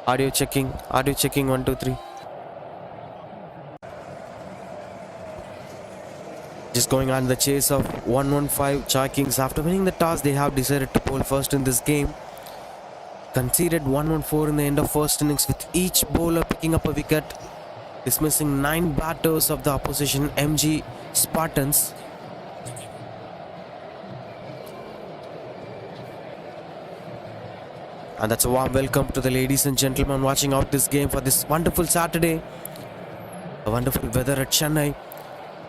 Audio checking, 1 2 3. Just going on the chase of 115 Chai Kings. After winning the toss, they have decided to bowl first in this game. Conceded 114 in the end of first innings, with each bowler picking up a wicket, dismissing 9 batters of the opposition MG Spartans. And that's a warm welcome to the ladies and gentlemen watching out this game for this wonderful Saturday. A wonderful weather at Chennai,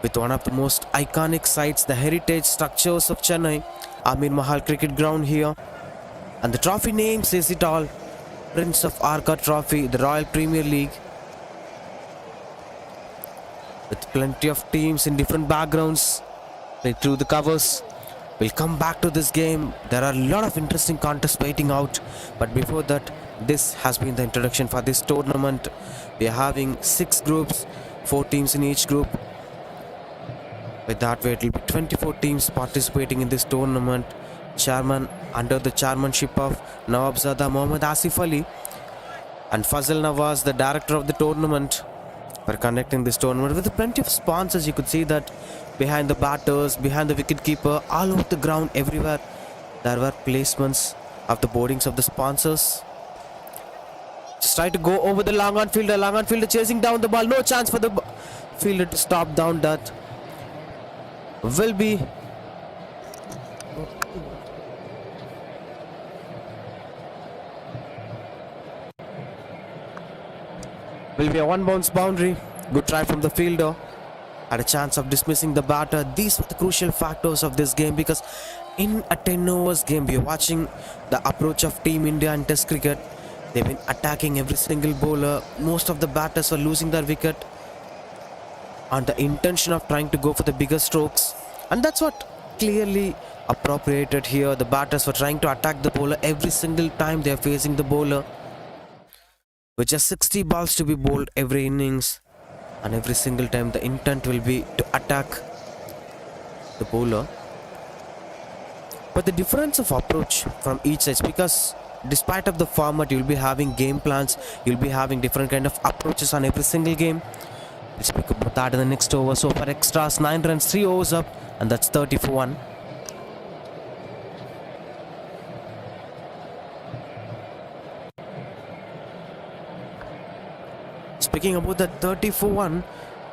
with one of the most iconic sites, the heritage structures of Chennai, Amir Mahal Cricket Ground here. And the trophy name says it all, Prince of Arcot Trophy, the Royal Premier League. With plenty of teams in different backgrounds, played through the covers. We'll come back to this game. There are a lot of interesting contests waiting out. But before that, this has been the introduction for this tournament. We are having 6 groups, 4 teams in each group. With that way, it will be 24 teams participating in this tournament. Chairman, under the chairmanship of Nawabzada Mohammad Asif Ali and Fazal Nawaz, the director of the tournament, were conducting this tournament with plenty of sponsors. You could see that behind the batters, behind the wicketkeeper, all over the ground, everywhere, there were placements of the boardings of the sponsors. Just try to go over the long on fielder chasing down the ball. No chance for the fielder to stop down. That will be a 1 bounce boundary. Good try from the fielder. Had a chance of dismissing the batter. These were the crucial factors of this game, because in a 10 overs game, we are watching the approach of Team India in Test cricket. They've been attacking every single bowler. Most of the batters were losing their wicket on the intention of trying to go for the bigger strokes, and that's what clearly appropriated here. The batters were trying to attack the bowler every single time they are facing the bowler, with just 60 balls to be bowled every innings, and every single time the intent will be to attack the bowler. But the difference of approach from each side, because despite of the format, you'll be having game plans, you'll be having different kind of approaches on every single game. We'll speak about that in the next over. So for extras, 9 runs, 3 overs up, and that's 30 for 1. Speaking about that 30 for 1,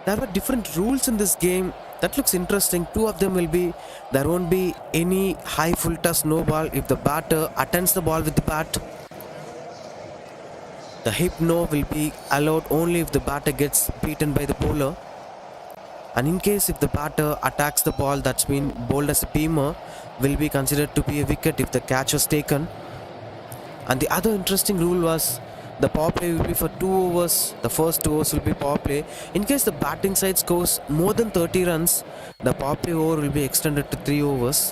there were different rules in this game. That looks interesting. 2 of them will be, there won't be any high full toss no ball if the batter attends the ball with the bat. The hip no will be allowed only if the batter gets beaten by the bowler. And in case if the batter attacks the ball that's been bowled as a beamer, will be considered to be a wicket if the catch was taken. And the other interesting rule was, the power play will be for 2 overs. The first 2 overs will be power play. In case the batting side scores more than 30 runs, the power play over will be extended to 3 overs,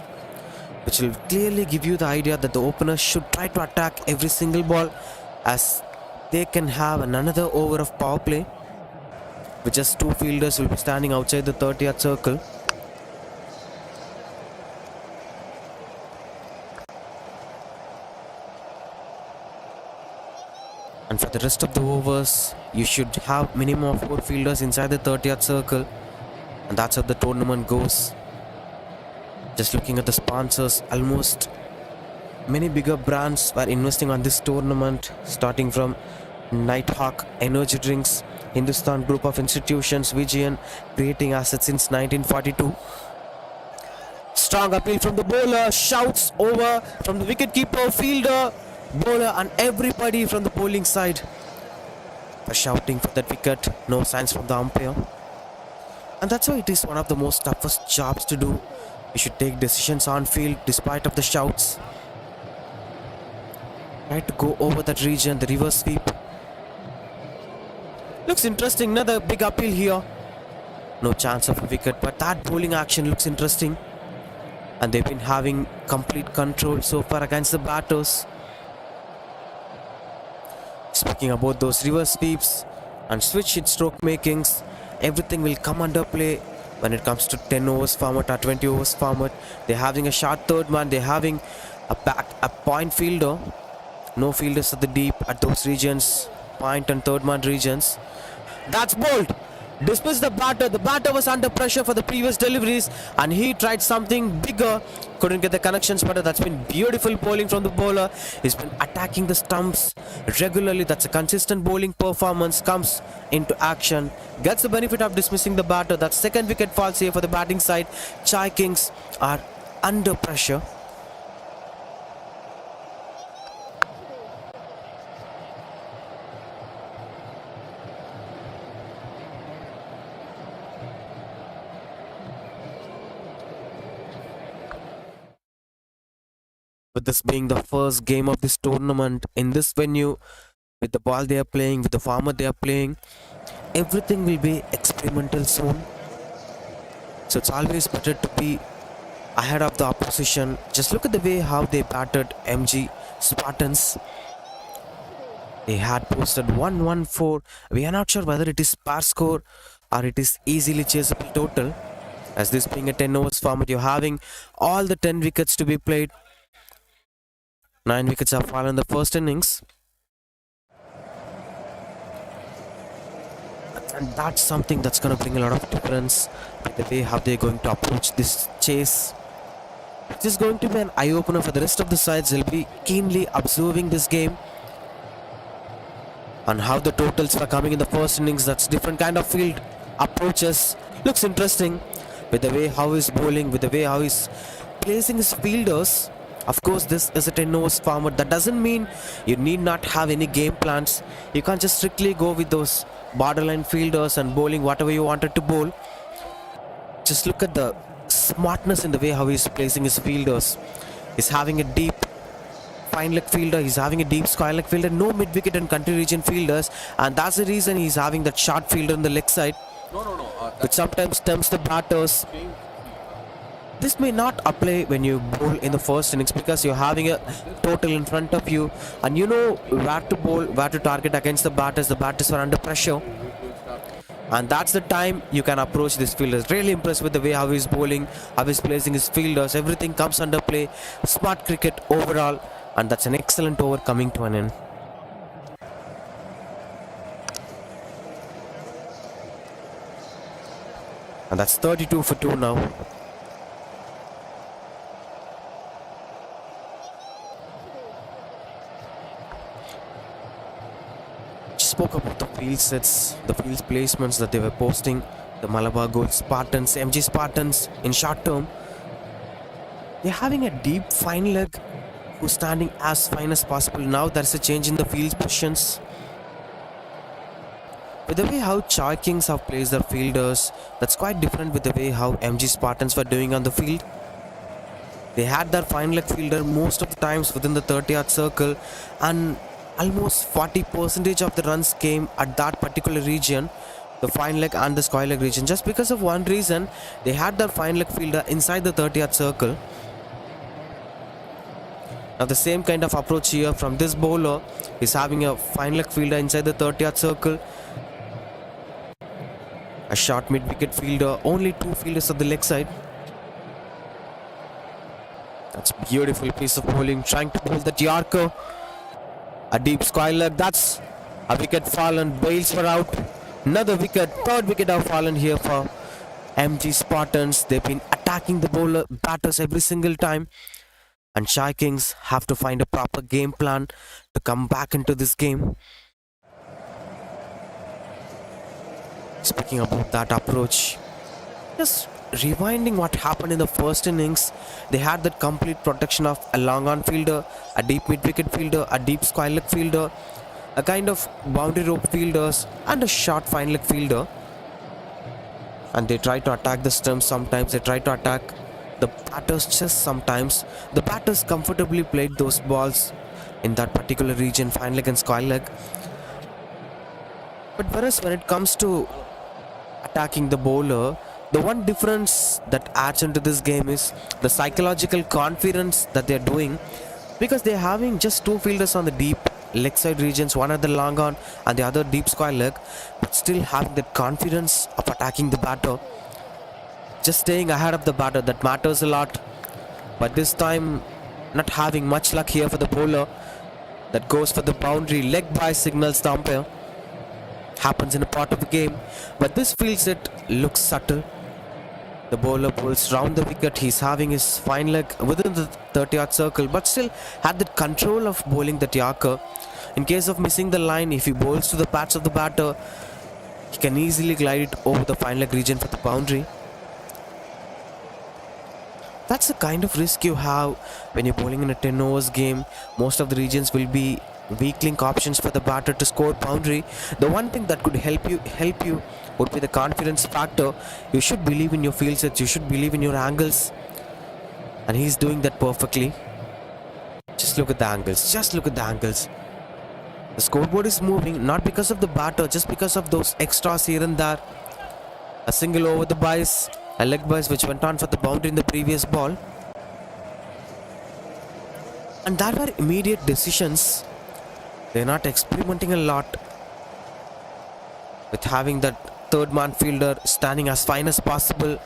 which will clearly give you the idea that the openers should try to attack every single ball, as they can have another over of power play, with just 2 fielders will be standing outside the 30-yard circle. And for the rest of the overs, you should have minimum of 4 fielders inside the 30-yard circle. And that's how the tournament goes. Just looking at the sponsors, almost many bigger brands were investing on this tournament, starting from Nighthawk Energy Drinks, Hindustan Group of Institutions, Vijayan, creating assets since 1942. Strong appeal from the bowler, shouts over from the wicketkeeper, fielder, bowler, and everybody from the bowling side for shouting for that wicket. No signs from the umpire. And that's why it is one of the most toughest jobs to do. You should take decisions on field despite of the shouts. Try to go over that region, the reverse sweep. Looks interesting, another big appeal here. No chance of a wicket, but that bowling action looks interesting. And they've been having complete control so far against the batters. Speaking about those reverse sweeps and switch hit stroke makings, everything will come under play when it comes to 10 overs format or 20 overs format. They're having a short third man, they're having a point fielder, No fielders at the deep at those regions, point and third man regions. That's bold. Dismissed the batter. The batter was under pressure for the previous deliveries and he tried something bigger. Couldn't get the connections, but that's been beautiful bowling from the bowler. He's been attacking the stumps regularly. That's a consistent bowling performance. Comes into action. Gets the benefit of dismissing the batter. That second wicket falls here for the batting side. Chai Kings are under pressure. With this being the first game of this tournament in this venue, with the ball they are playing, with the format they are playing, everything will be experimental soon. So it's always better to be ahead of the opposition. Just look at the way how they battered MG Spartans. They had posted 114. We are not sure whether it is par score or it is easily chaseable total. As this being a 10 overs format, you're having all the 10 wickets to be played. 9 wickets have fallen in the first innings. And that's something that's going to bring a lot of difference with the way how they're going to approach this chase. This is going to be an eye-opener for the rest of the sides. They'll be keenly observing this game and how the totals were coming in the first innings. That's different kind of field approaches. Looks interesting with the way how he's bowling, with the way how he's placing his fielders. Of course, this is a 10 overs format. That doesn't mean you need not have any game plans. You can't just strictly go with those borderline fielders and bowling whatever you wanted to bowl. Just look at the smartness in the way how he's placing his fielders. He's having a deep fine leg fielder, he's having a deep square leg fielder, no mid wicket and country region fielders, and that's the reason he's having that short fielder in the leg side, which sometimes tempts the batters. This may not apply when you bowl in the first innings because you're having a total in front of you and you know where to bowl, where to target against the batters. The batters are under pressure, and that's the time you can approach this fielder. Really impressed with the way how he's bowling, how he's placing his fielders. Everything comes under play. Smart cricket overall, and that's an excellent over coming to an end. And that's 32 for 2 now. Spoke about the field sets, the field placements that they were posting. The Malabar Gold Spartans, MG Spartans in short term. They're having a deep fine leg who's standing as fine as possible. Now there's a change in the field positions. With the way how Chai Kings have placed their fielders, that's quite different with the way how MG Spartans were doing on the field. They had their fine leg fielder most of the times within the 30-yard circle, and almost 40% of the runs came at that particular region, the fine leg and the square leg region, just because of one reason. They had their fine leg fielder inside the 30-yard circle. Now the same kind of approach here from this bowler is having a fine leg fielder inside the 30-yard circle, a short mid wicket fielder, only 2 fielders at the leg side. That's a beautiful piece of bowling, trying to bowl that Yorker. A deep square leg, that's a wicket fallen. Bales were out. Another wicket, third wicket have fallen here for MG Spartans. They've been attacking the bowler batters every single time, and Chai Kings have to find a proper game plan to come back into this game. Speaking about that approach, just rewinding what happened in the first innings, they had that complete protection of a long on fielder, a deep mid wicket fielder, a deep square leg fielder, a kind of boundary rope fielders, and a short fine leg fielder. And they try to attack the stumps sometimes, they try to attack the batters chest sometimes. The batters comfortably played those balls in that particular region, fine leg and square leg. But whereas when it comes to attacking the bowler, the one difference that adds into this game is the psychological confidence that they're doing, because they're having just 2 fielders on the deep leg side regions, one at the long on and the other deep square leg, but still having that confidence of attacking the batter, just staying ahead of the batter. That matters a lot. But this time not having much luck here for the bowler. That goes for the boundary. Leg by signals the umpire. Happens in a part of the game, but this feels it looks subtle. The bowler pulls round the wicket. He's having his fine leg within the 30-yard circle, but still had the control of bowling that Yorker. In case of missing the line, if he bowls to the pads of the batter, he can easily glide it over the fine leg region for the boundary. That's the kind of risk you have when you're bowling in a 10 overs game. Most of the regions will be weak link options for the batter to score boundary. The one thing that could help you would be the confidence factor. You should believe in your field sets, you should believe in your angles, and he's doing that perfectly. Just look at the angles, The scoreboard is moving not because of the batter, just because of those extras here and there. A single over the bias, a leg bias which went on for the boundary in the previous ball, and that were immediate decisions. They're not experimenting a lot with having that third man fielder standing as fine as possible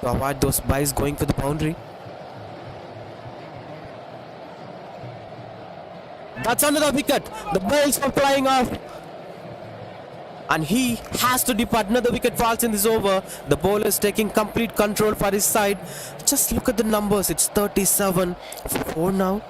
to avoid those byes going for the boundary. That's another wicket. The balls are flying off, and he has to depart. Another wicket falls in this over. The bowler is taking complete control for his side. Just look at the numbers. It's 37 for 4 now.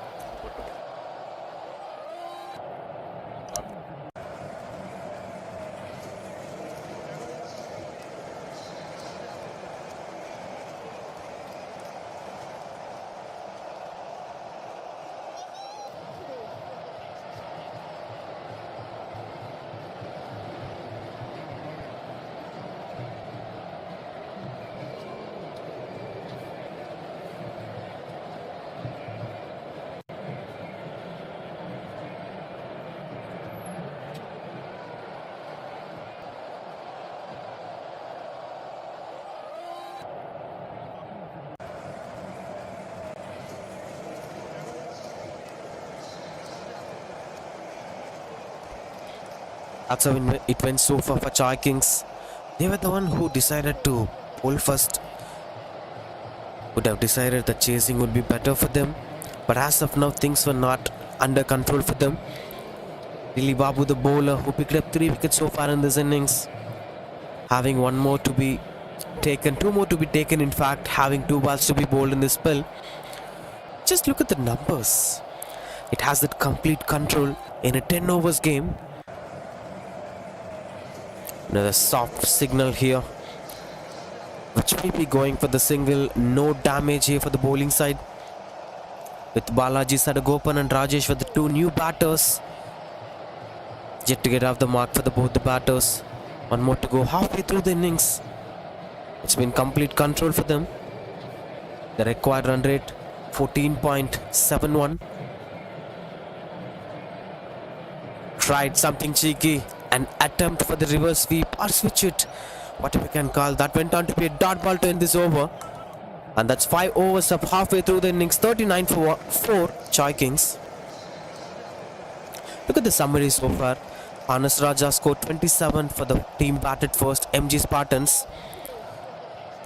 That's how it went so far for Chai Kings. They were the one who decided to bowl first. Would have decided that chasing would be better for them, but as of now things were not under control for them. Dilli Babu, the bowler, who picked up 3 wickets so far in this innings, having 1 more to be taken, 2 more to be taken, in fact, having 2 balls to be bowled in this spell. Just look at the numbers. It has that complete control in a 10 overs game. Another soft signal here, which will be going for the single. No damage here for the bowling side, with Balaji Sadagopan and Rajesh for the 2 new batters. Yet to get off the mark for both the batters. 1 more to go halfway through the innings. It's been complete control for them. The required run rate 14.71. Tried something cheeky. An attempt for the reverse sweep or switch it, whatever you can call. That went on to be a dot ball to end this over. And that's 5 overs up halfway through the innings. 39 for 4 Chai Kings. Look at the summary so far. Anas Raja scored 27 for the team batted first, MG Spartans.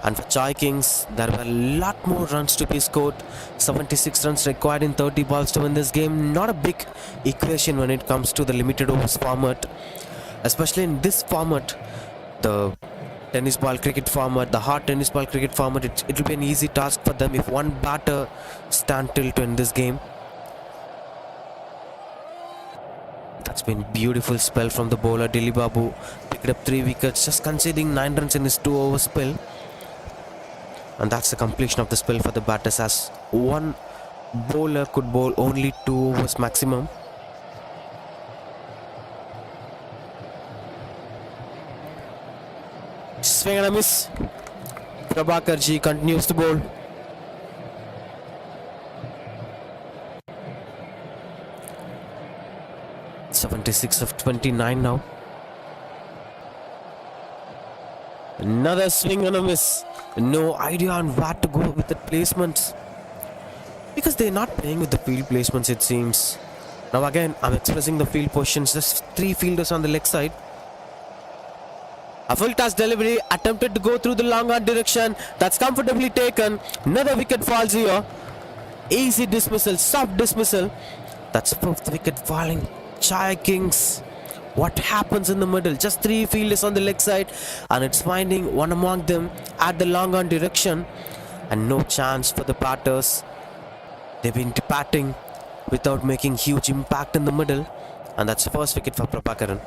And for Chai Kings, there were a lot more runs to be scored. 76 runs required in 30 balls to win this game. Not a big equation when it comes to the limited overs format. Especially in this format, the tennis ball cricket format, the hard tennis ball cricket format, it will be an easy task for them if one batter stand till to end this game. That's been beautiful spell from the bowler. Dilli Babu picked up 3 wickets, just conceding 9 runs in his 2 over spell. And that's the completion of the spell for the batters, as one bowler could bowl only 2 overs maximum. Swing and a miss. Prabhakarji continues to bowl. (76 of 29 now). Another swing and a miss. No idea on where to go with the placements, because they're not playing with the field placements, it seems. Now again, I'm expressing the field positions. Just 3 fielders on the leg side. A full toss delivery, attempted to go through the long on direction. That's comfortably taken. Another wicket falls here. Easy dismissal, soft dismissal. That's fifth wicket falling. Chai Kings. What happens in the middle? Just three fielders on the leg side, and it's finding one among them at the long on direction, and no chance for the batters. They've been batting without making huge impact in the middle, and that's first wicket for Prabhakaran.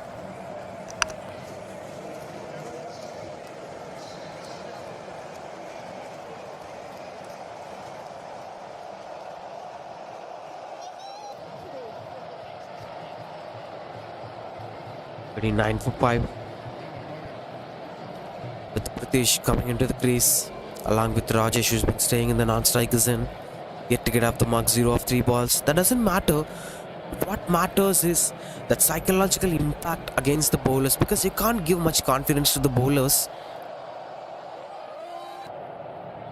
Pretty 9 for 5. With Pritish coming into the crease, along with Rajesh, who's been staying in the non-strikers in. Yet to get up the mark, 0 of 3 balls. That doesn't matter. What matters is that psychological impact against the bowlers, because you can't give much confidence to the bowlers.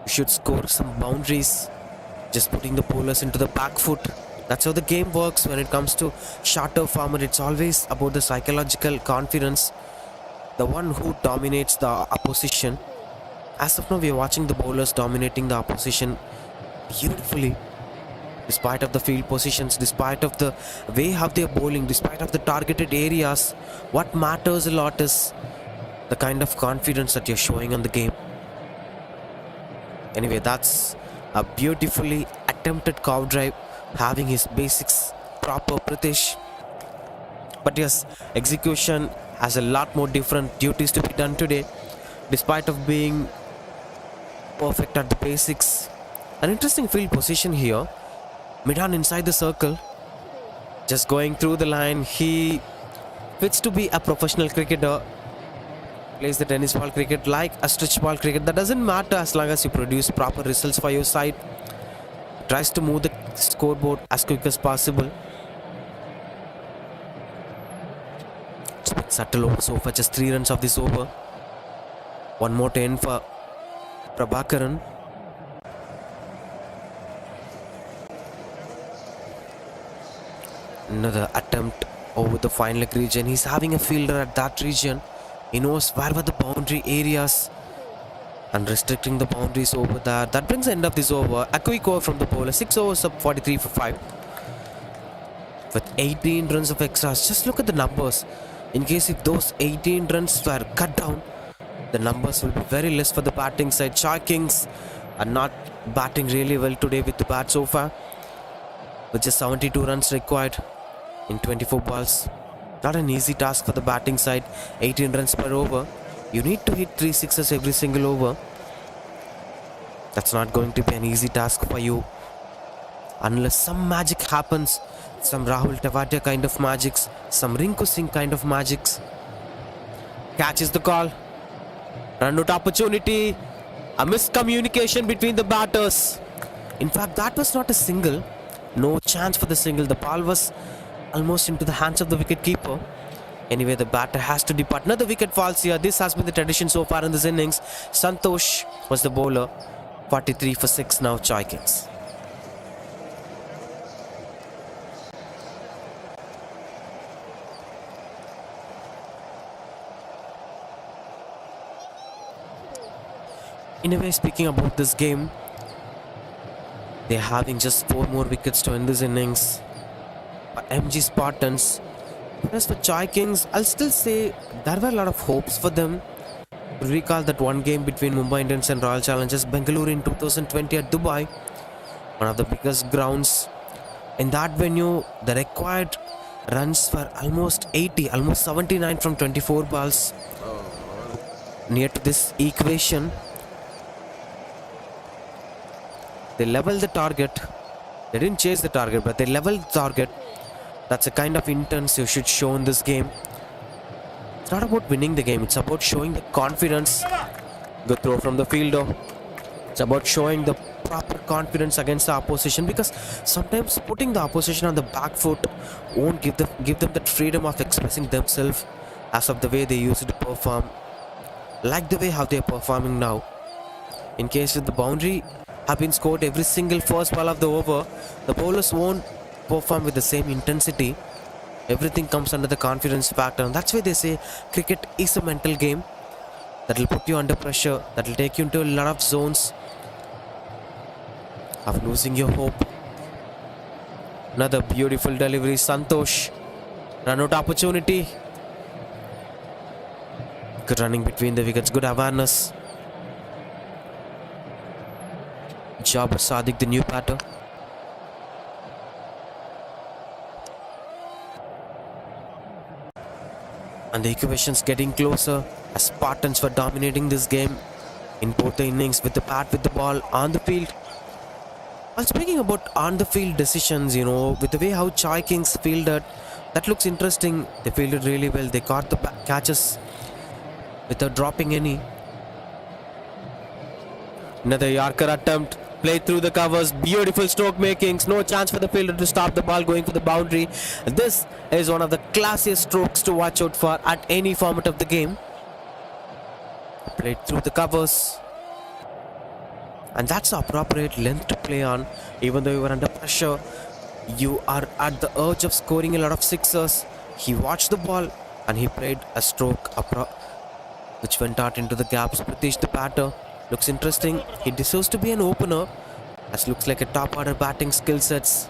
You should score some boundaries, just putting the bowlers into the back foot. That's how the game works when it comes to shorter format. It's always about the psychological confidence, the one who dominates the opposition. As of now, we are watching the bowlers dominating the opposition beautifully, despite of the field positions, despite of the way how they are bowling, despite of the targeted areas. What matters a lot is the kind of confidence that you're showing on the game. Anyway, that's a beautifully attempted cow drive, having his basics proper, Pritish. But yes, execution has a lot more different duties to be done today, despite of being perfect at the basics. An interesting field position here. Midhan inside the circle, just going through the line. He fits to be a professional cricketer. Plays the tennis ball cricket like a stretch ball cricket. That doesn't matter as long as you produce proper results for your side. Tries to move the scoreboard as quick as possible. It's been subtle over so far, just 3 runs of this over. One more to end for Prabhakaran. Another attempt over the fine leg region. He's having a fielder at that region. He knows where were the boundary areas and restricting the boundaries over there. That brings the end of this over. A quick over from the bowler. 6 overs up, 43 for 5. With 18 runs of extras. Just look at the numbers. In case if those 18 runs were cut down, the numbers will be very less for the batting side. Chai Kings are not batting really well today with the bat so far, with just 72 runs required in 24 balls. Not an easy task for the batting side. 18 runs per over. You need to hit 3 sixes every single over. That's not going to be an easy task for you, unless some magic happens. Some Rahul Tewatia kind of magics, some Rinku Singh kind of magics. Catches the call. Run out opportunity. A miscommunication between the batters. In fact, that was not a single. No chance for the single. The ball was almost into the hands of the wicketkeeper. Anyway, the batter has to depart. Another wicket falls here. This has been the tradition so far in this innings. Santosh was the bowler. 43 for 6 now, Chai Kings. In a way, speaking about this game, they're having just 4 more wickets to end this innings. MG Spartans. As for Chai Kings, I'll still say there were a lot of hopes for them. Recall that one game between Mumbai Indians and Royal Challengers Bengaluru in 2020 at Dubai, one of the biggest grounds. In that venue, the required runs were almost 80, almost 79 from 24 balls. Near to this equation, they leveled the target. They didn't chase the target, but they leveled the target. That's the kind of intense you should show in this game. It's not about winning the game. It's about showing the confidence. Good throw from the fielder. It's about showing the proper confidence against the opposition, because sometimes putting the opposition on the back foot won't give them that freedom of expressing themselves as of the way they used to perform. Like the way how they are performing now. In case if the boundary have been scored every single first ball of the over, the bowlers won't perform with the same intensity. Everything comes under the confidence factor, and that's why they say cricket is a mental game that will put you under pressure, that will take you into a lot of zones of losing your hope. Another beautiful delivery. Santosh. Run out opportunity. Good running between the wickets. Good awareness. Job Sadiq, the new batter. And the equations getting closer as Spartans were dominating this game in both the innings with the bat, with the ball on the field. While speaking about on the field decisions, with the way how Chai Kings fielded, that looks interesting. They fielded really well. They caught the catches without dropping any. Another Yorker attempt. Played through the covers. Beautiful stroke makings. No chance for the fielder to stop the ball going for the boundary. This is one of the classiest strokes to watch out for at any format of the game. Played through the covers. And that's the appropriate length to play on. Even though you were under pressure, you are at the urge of scoring a lot of sixers. He watched the ball and he played a stroke which went out into the gaps. Pritish, the batter, looks interesting. He deserves to be an opener, as looks like a top order batting skill sets.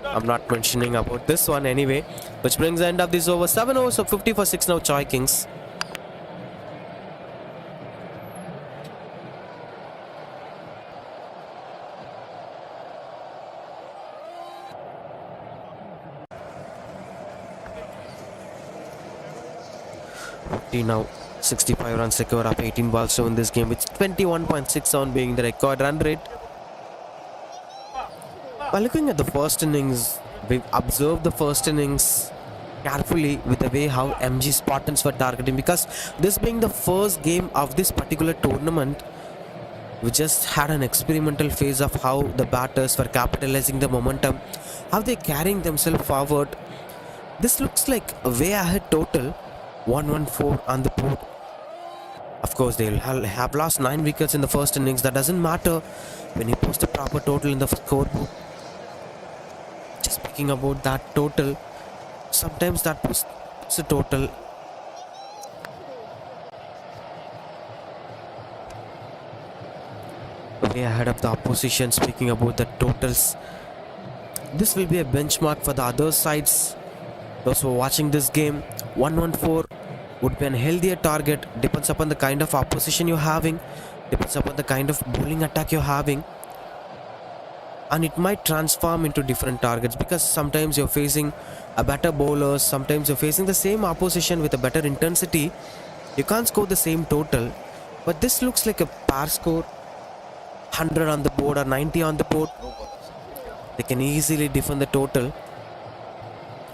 I'm not mentioning about this one anyway, which brings the end of this over. 7 overs of 50 for 6 now, Chai Kings. Now 65 runs secured of 18 balls shown in this game, with 21.67 being the record run rate. While looking at the first innings, we've observed the first innings carefully with the way how MG Spartans were targeting, because this being the first game of this particular tournament, we just had an experimental phase of how the batters were capitalizing the momentum, how they're carrying themselves forward. This looks like a way ahead total. 114 on the board. Of course, they'll have lost 9 wickets in the first innings. That doesn't matter when you post a proper total in the scoreboard. Just speaking about that total, sometimes that puts a total way ahead of the opposition. Speaking about the totals, this will be a benchmark for the other sides. Those who are watching this game, 114 would be a healthier target. Depends upon the kind of opposition you're having, depends upon the kind of bowling attack you're having, and it might transform into different targets, because sometimes you're facing a better bowler, sometimes you're facing the same opposition with a better intensity. You can't score the same total, but this looks like a par score. 100 on the board or 90 on the board, they can easily defend the total.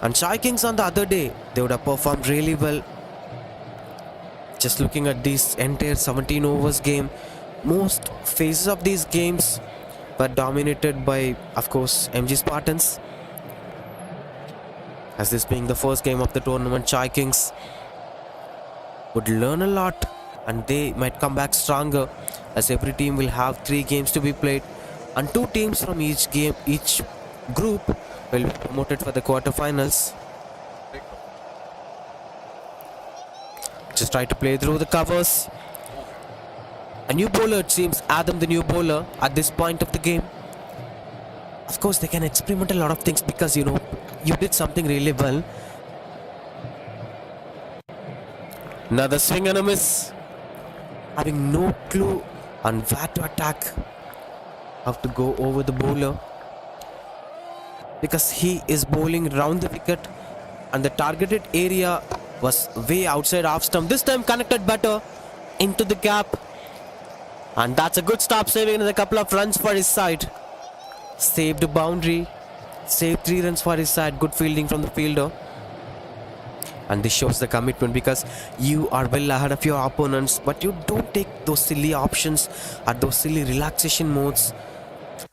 And Chai Kings on the other day, they would have performed really well. Just looking at this entire 17 overs game, most phases of these games were dominated by, of course, MG Spartans. As this being the first game of the tournament, Chai Kings would learn a lot, and they might come back stronger, as every team will have 3 games to be played, and 2 teams from each group will be promoted for the quarterfinals. Just try to play through the covers. A new bowler, it seems. Adam, the new bowler, at this point of the game. Of course, they can experiment a lot of things, because you did something really well. Another swing and a miss. Having no clue on where to attack, how to go over the bowler, because he is bowling round the wicket and the targeted area was way outside off stump. This time connected better into the gap, and that's a good stop, saving another couple of runs for his side. Saved a boundary, saved 3 runs for his side. Good fielding from the fielder, and this shows the commitment, because you are well ahead of your opponents, but you don't take those silly options or those silly relaxation modes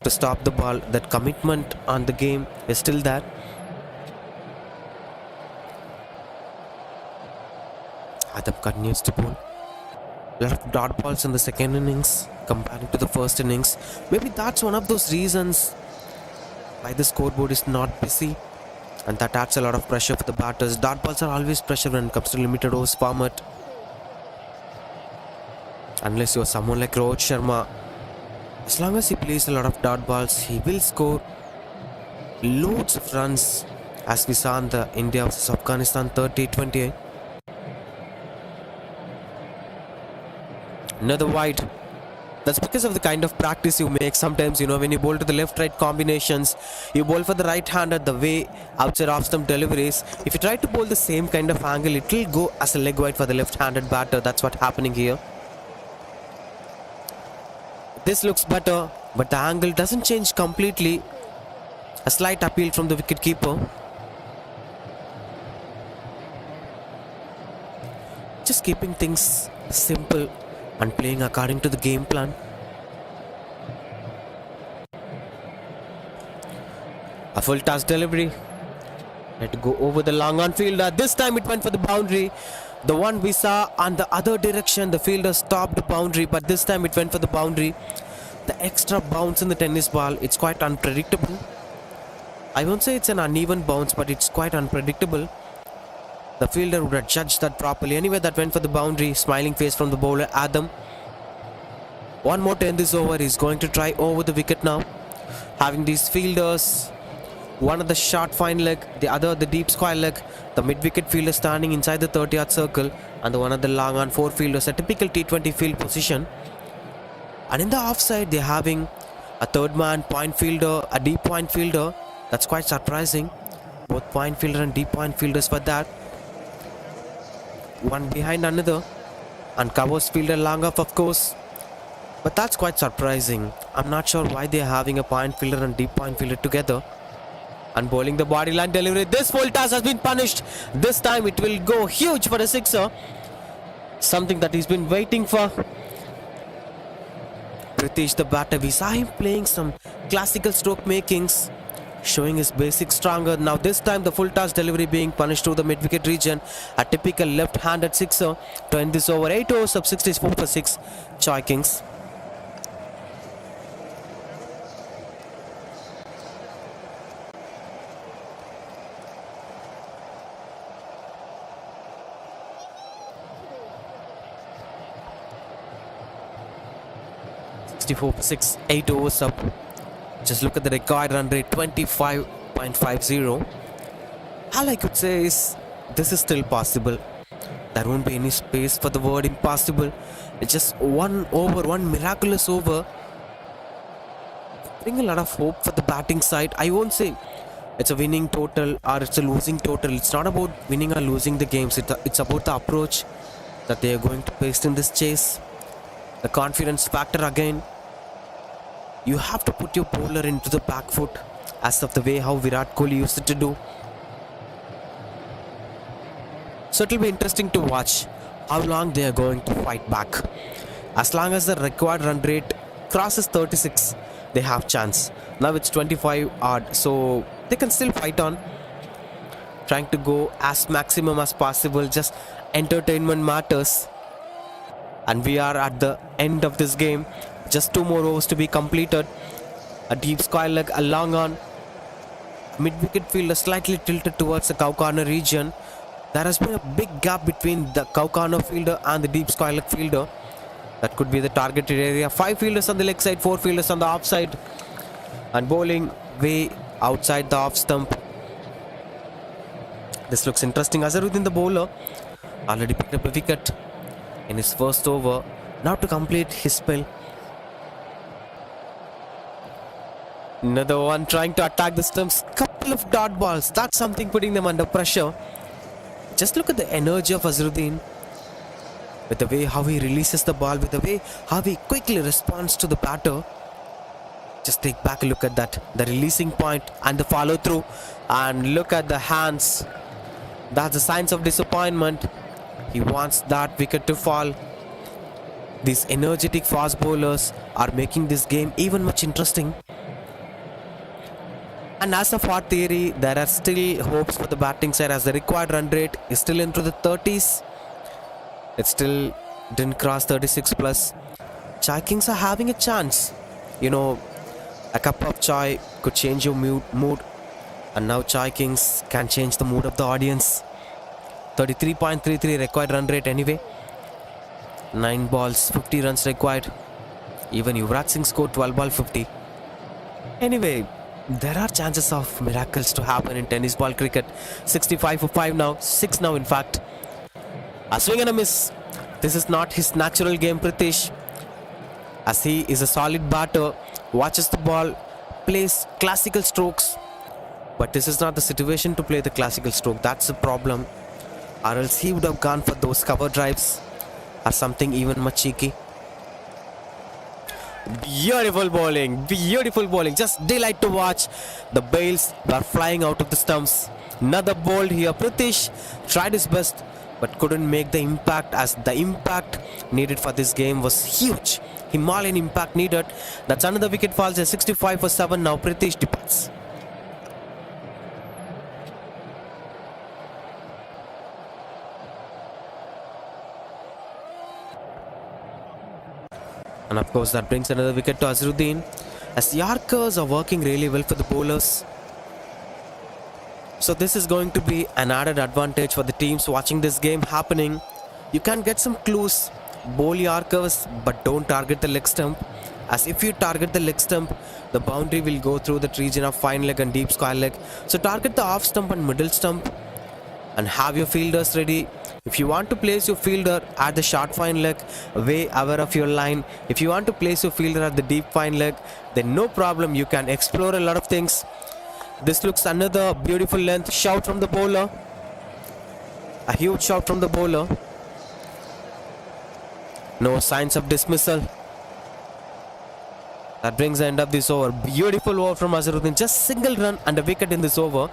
to stop the ball. That commitment on the game is still there. Adam continues to bowl. A lot of dot balls in the second innings compared to the first innings. Maybe that's one of those reasons why the scoreboard is not busy, and that adds a lot of pressure for the batters. Dot balls are always pressure when it comes to limited overs format. Unless you're someone like Rohit Sharma, As long as he plays a lot of dot balls, he will score loads of runs, as we saw in the India vs Afghanistan 30-28. Another wide. That's because of the kind of practice you make. Sometimes, when you bowl to the left-right combinations, you bowl for the right-hander, the way outside off-stump deliveries. If you try to bowl the same kind of angle, it will go as a leg wide for the left-handed batter. That's what's happening here. This looks better, but the angle doesn't change completely. A slight appeal from the wicketkeeper. Just keeping things simple and playing according to the game plan. A full toss delivery. Had to go over the long on fielder. This time it went for the boundary. The one we saw on the other direction, the fielder stopped the boundary, but this time it went for the boundary. The extra bounce in the tennis ball, it's quite unpredictable. I won't say it's an uneven bounce, but it's quite unpredictable. The fielder would have judged that properly. Anyway, that went for the boundary. Smiling face from the bowler, Adam. One more to end this over. He's going to try over the wicket now. Having these fielders, one of the short fine leg, the other the deep square leg. The mid-wicket fielder standing inside the 30-yard circle, and the one of the long on four fielders, a typical T20 field position. And in the offside, they're having a third man point fielder, a deep point fielder. That's quite surprising. Both point fielder and deep point fielders for that. One behind another, and covers fielder long off, of course. But that's quite surprising. I'm not sure why they're having a point fielder and deep point fielder together. And bowling the body line delivery. This full toss has been punished. This time it will go huge for a sixer. Something that he's been waiting for. Pritish the batter, we saw him playing some classical stroke makings, showing his basics stronger. Now this time the full toss delivery being punished through the mid-wicket region. A typical left-handed sixer to end this over. 8 overs of 64 for 6. Choi Kings. For 6, 8 overs up. Just look at the required run rate, 25.50. All I could say is this is still possible. There won't be any space for the word impossible. It's just one over, one miraculous over. Bring a lot of hope for the batting side. I won't say it's a winning total or it's a losing total. It's not about winning or losing the games. It's about the approach that they are going to paste in this chase. The confidence factor again. You have to put your bowler into the back foot, as of the way how Virat Kohli used it to do. So it will be interesting to watch how long they are going to fight back. As long as the required run rate crosses 36, they have chance. Now it's 25 odd, so they can still fight on, trying to go as maximum as possible. Just entertainment matters. And we are at the end of this game. Just 2 more overs to be completed. A deep square leg, a long on. Mid-wicket fielder slightly tilted towards the cow corner region. There has been a big gap between the cow corner fielder and the deep square leg fielder. That could be the targeted area. 5 fielders on the leg side, 4 fielders on the off side. And bowling way outside the off stump. This looks interesting. Azharuddin the bowler already picked up a wicket in his first over. Now to complete his spell. Another one trying to attack the stumps. Couple of dot balls. That's something putting them under pressure. Just look at the energy of Azharuddin. With the way how he releases the ball. With the way how he quickly responds to the batter. Just take back a look at that. The releasing point and the follow through. And look at the hands. That's the signs of disappointment. He wants that wicket to fall. These energetic fast bowlers are making this game even much interesting. And as of our theory, there are still hopes for the batting side as the required run rate is still into the 30s. It still didn't cross 36 plus. Chai Kings are having a chance. You know, a cup of chai could change your mood. And now Chai Kings can change the mood of the audience. 33.33 required run rate anyway. 9 balls, 50 runs required. Even Yuvraj Singh scored 12 ball 50. Anyway, there are chances of miracles to happen in tennis ball cricket. 65 for 5 now, 6 now in fact. A swing and a miss. This is not his natural game, Pritish, as he is a solid batter, watches the ball, plays classical strokes. But this is not the situation to play the classical stroke. That's the problem. Or else he would have gone for those cover drives or something even much cheeky. Beautiful bowling, beautiful bowling. Just delight to watch. The bails are flying out of the stumps. Another bold here. Pritish tried his best but couldn't make the impact, as the impact needed for this game was huge. Himalayan impact needed. That's another wicket falls at 65 for 7 now. Pritish departs. And of course that brings another wicket to Azharuddin, as Yorkers are working really well for the bowlers. So this is going to be an added advantage for the teams watching this game happening. You can get some clues. Bowl Yorkers but don't target the leg stump, as if you target the leg stump, the boundary will go through that region of fine leg and deep square leg. So target the off stump and middle stump and have your fielders ready. If you want to place your fielder at the short fine leg, way aware of your line. If you want to place your fielder at the deep fine leg, then no problem, you can explore a lot of things. This looks another beautiful length. Shout from the bowler. A huge shout from the bowler. No signs of dismissal. That brings the end of this over. Beautiful over from Azharuddin. Just single run and a wicket in this over.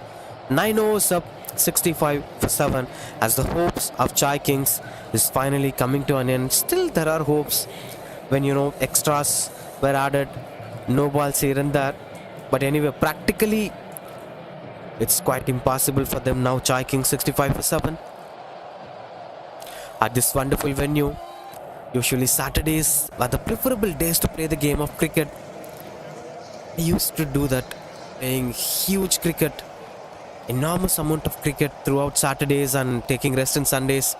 9 overs up, 65 for 7, as the hopes of Chai Kings is finally coming to an end. Still there are hopes when extras were added, no balls here and there. But anyway, practically it's quite impossible for them now. Chai Kings 65 for 7 at this wonderful venue. Usually Saturdays were the preferable days to play the game of cricket. I used to do that, playing huge cricket, enormous amount of cricket throughout Saturdays and taking rest on Sundays.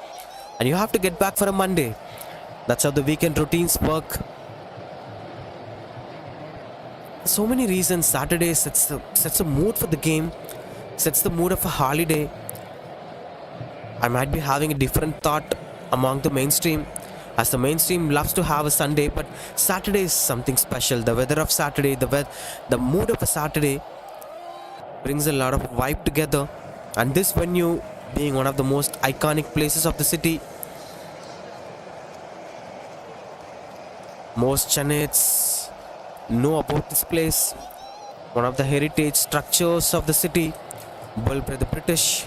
And you have to get back for a Monday. That's how the weekend routines work. So many reasons. Saturday sets a mood for the game, sets the mood of a holiday. I might be having a different thought among the mainstream, as the mainstream loves to have a Sunday, but Saturday is something special. The weather of Saturday, the mood of a Saturday brings a lot of vibe together. And this venue being one of the most iconic places of the city, most Chennaites know about this place. One of the heritage structures of the city, built by the British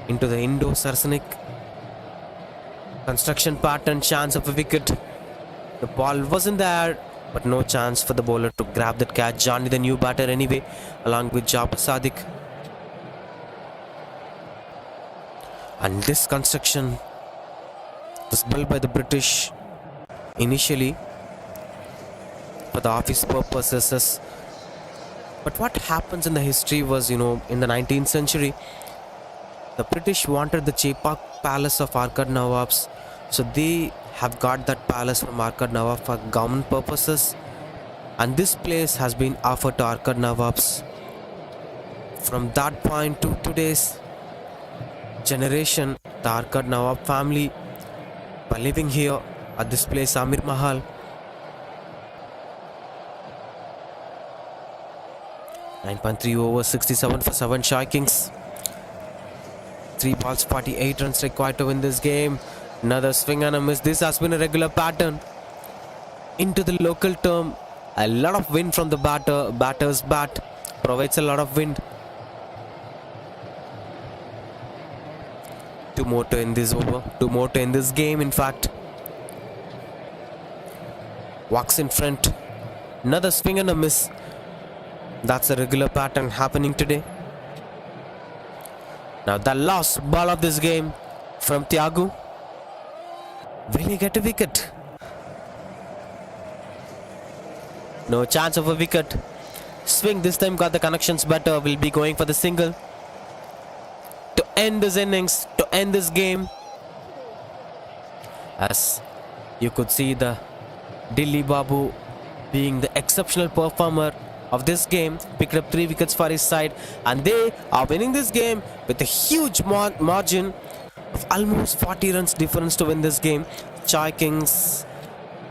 into the Indo-Saracenic construction pattern. Chance of a wicket. The ball wasn't there, but no chance for the bowler to grab that catch. Johnny, the new batter anyway, along with Jabbar Sadiq. And this construction was built by the British initially for the office purposes. But what happens in the history was, in the 19th century, the British wanted the Chepak Palace of Arcad Nawabs. So they have got that palace from Arcad Nawab for government purposes. And this place has been offered to Arcad Nawabs. From that point to today's generation, the Arcad Nawab family were living here at this place, Amir Mahal. .3 over 67 for 7 Chai Kings. 3 balls 48 runs required to win this game. Another swing and a miss. This has been a regular pattern. Into the local term, a lot of wind from the batter's bat provides a lot of wind. 2 more to end this over. 2 more to end this game, in fact. Walks in front. Another swing and a miss. That's a regular pattern happening today. Now the last ball of this game from Thiagu. Will he get a wicket? No chance of a wicket. Swing this time got the connections better. Will be going for the single to end this innings, to end this game. As you could see, the Dilli Babu, being the exceptional performer of this game, picked up 3 wickets for his side, and they are winning this game with a huge margin of almost 40 runs difference to win this game. Chai Kings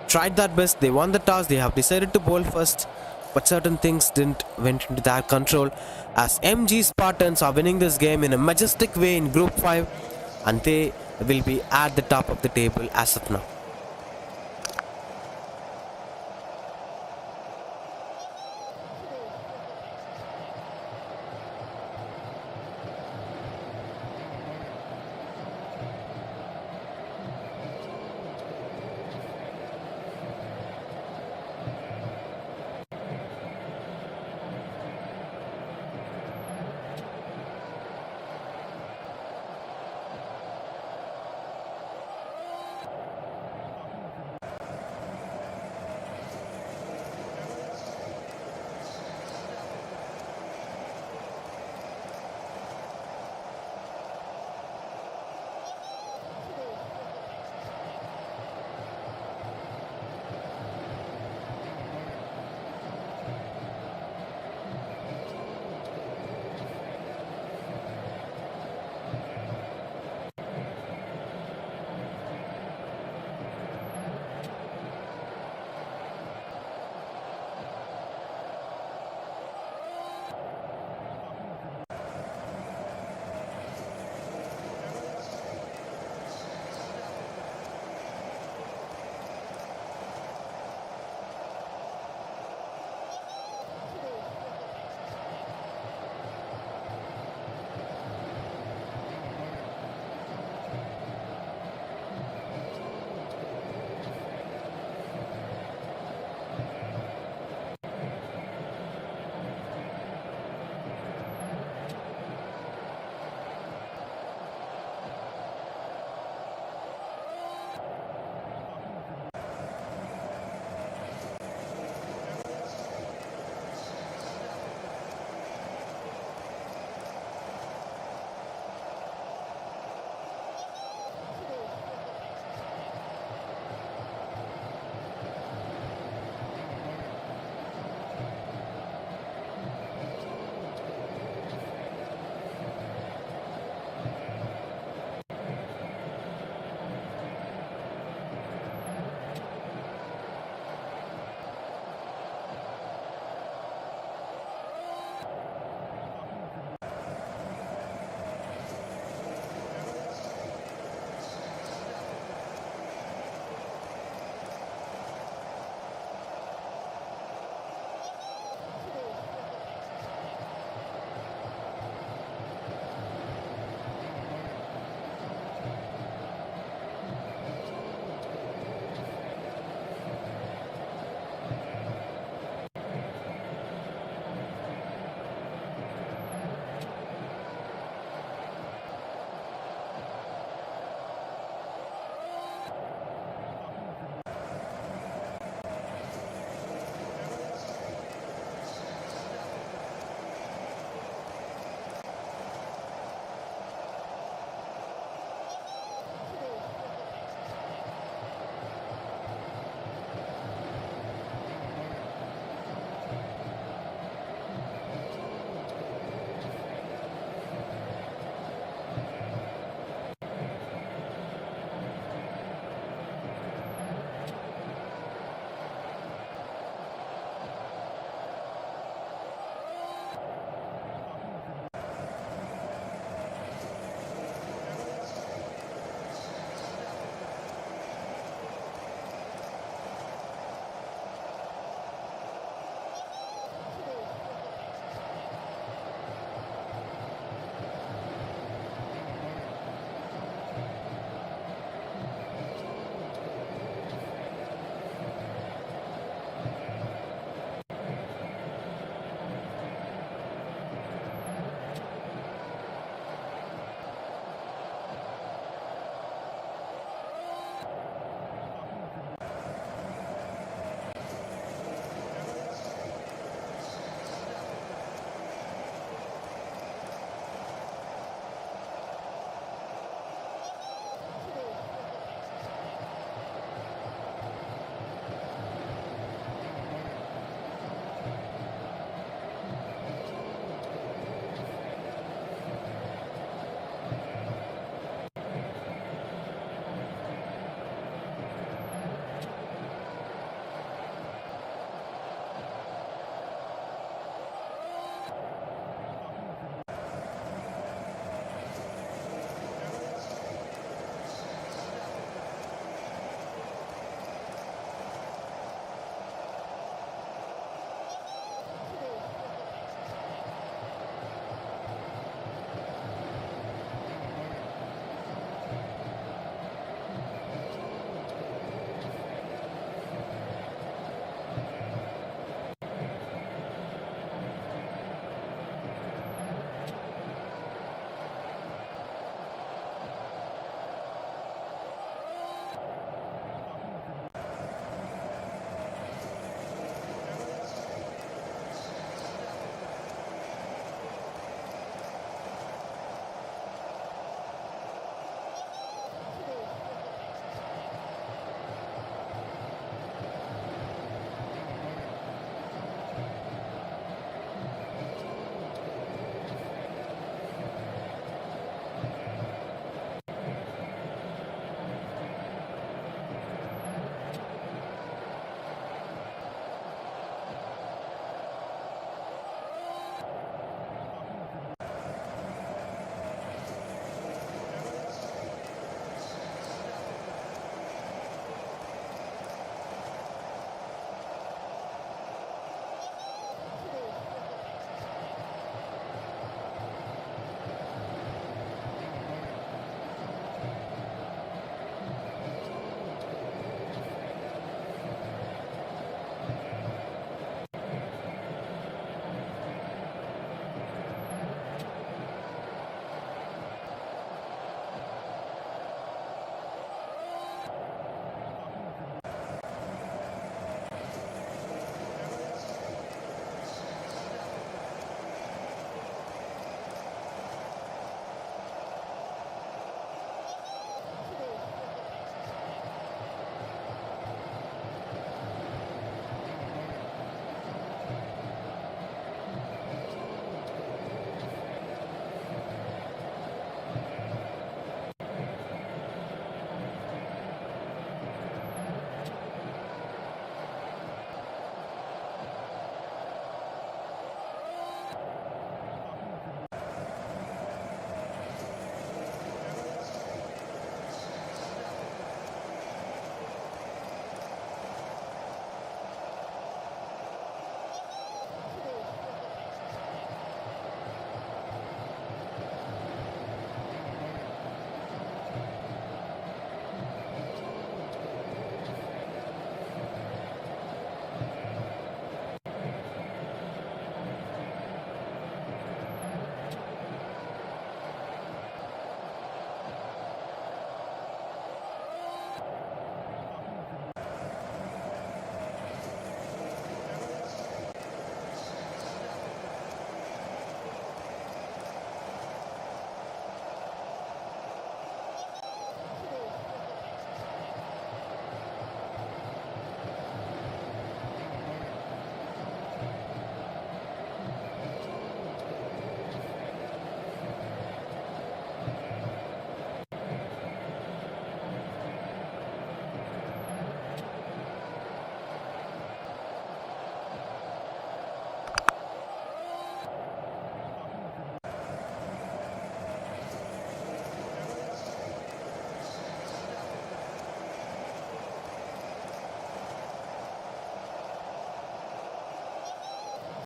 tried their best. They won the toss. They have decided to bowl first, but certain things didn't went into their control, as MG Spartans are winning this game in a majestic way in Group 5, and they will be at the top of the table as of now.